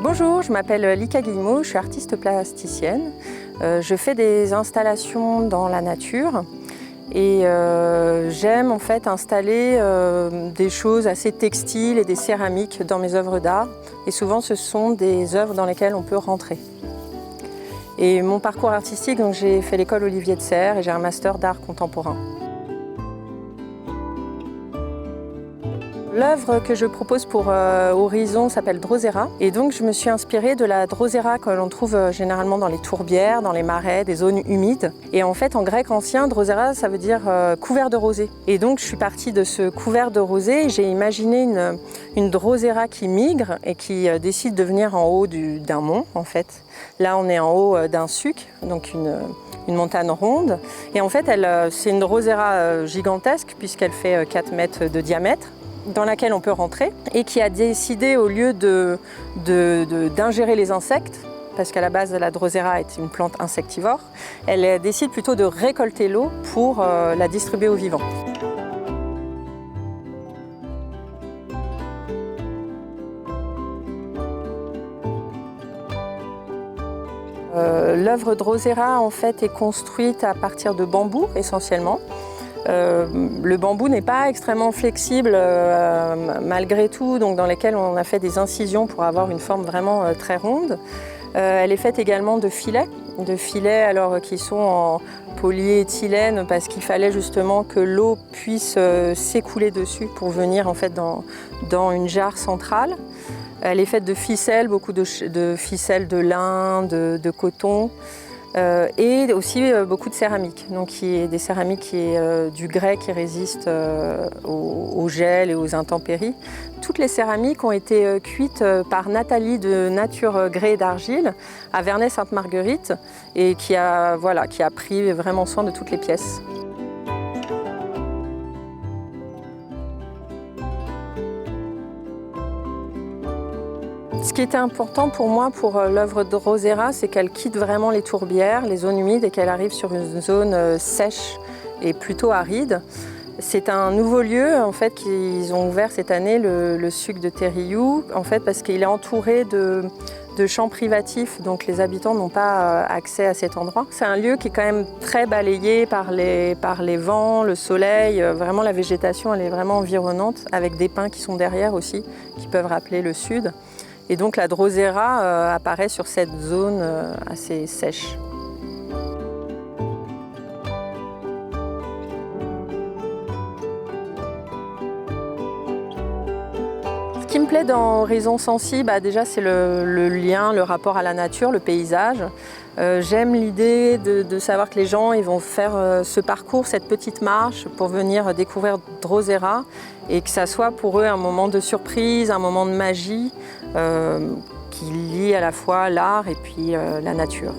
Bonjour, je m'appelle Lika Guillemot, je suis artiste plasticienne. Je fais des installations dans la nature et j'aime en fait installer des choses assez textiles et des céramiques dans mes œuvres d'art. Et souvent ce sont des œuvres dans lesquelles on peut rentrer. Et mon parcours artistique, donc j'ai fait l'école Olivier de Serres et j'ai un master d'art contemporain. L'œuvre que je propose pour Horizon s'appelle Drosera et donc je me suis inspirée de la Drosera que l'on trouve généralement dans les tourbières, dans les marais, des zones humides. Et en fait en grec ancien, Drosera ça veut dire couvert de rosée. Et donc je suis partie de ce couvert de rosée et j'ai imaginé une Drosera qui migre et qui décide de venir en haut d'un mont en fait. Là on est en haut d'un suc, donc une montagne ronde. Et en fait c'est une Drosera gigantesque puisqu'elle fait 4 mètres de diamètre, dans laquelle on peut rentrer et qui a décidé, au lieu d'ingérer les insectes, parce qu'à la base la Drosera est une plante insectivore, elle décide plutôt de récolter l'eau pour la distribuer aux vivants. L'œuvre Drosera en fait est construite à partir de bambou essentiellement. Le bambou n'est pas extrêmement flexible malgré tout, donc dans lesquels on a fait des incisions pour avoir une forme vraiment très ronde. Elle est faite également de filets alors, qui sont en polyéthylène parce qu'il fallait justement que l'eau puisse s'écouler dessus pour venir en fait dans une jarre centrale. Elle est faite de ficelles, beaucoup de ficelles de lin, de coton. Et aussi beaucoup de céramique, donc des céramiques du grès qui résistent au gel et aux intempéries. Toutes les céramiques ont été cuites par Nathalie de Nature Grès d'Argile à Vernay-Sainte-Marguerite et qui a pris vraiment soin de toutes les pièces. Ce qui était important pour moi, pour l'œuvre de Drosera, c'est qu'elle quitte vraiment les tourbières, les zones humides et qu'elle arrive sur une zone sèche et plutôt aride. C'est un nouveau lieu en fait qu'ils ont ouvert cette année, le suc de Terriou, en fait parce qu'il est entouré de champs privatifs, donc les habitants n'ont pas accès à cet endroit. C'est un lieu qui est quand même très balayé par les vents, le soleil, vraiment la végétation elle est vraiment environnante, avec des pins qui sont derrière aussi, qui peuvent rappeler le sud. Et donc la Drosera apparaît sur cette zone assez sèche. Ce qui me plaît dans Horizon Sensible, déjà c'est le lien, le rapport à la nature, le paysage. J'aime l'idée de savoir que les gens ils vont faire ce parcours, cette petite marche pour venir découvrir Drosera et que ça soit pour eux un moment de surprise, un moment de magie qui lie à la fois l'art et puis la nature.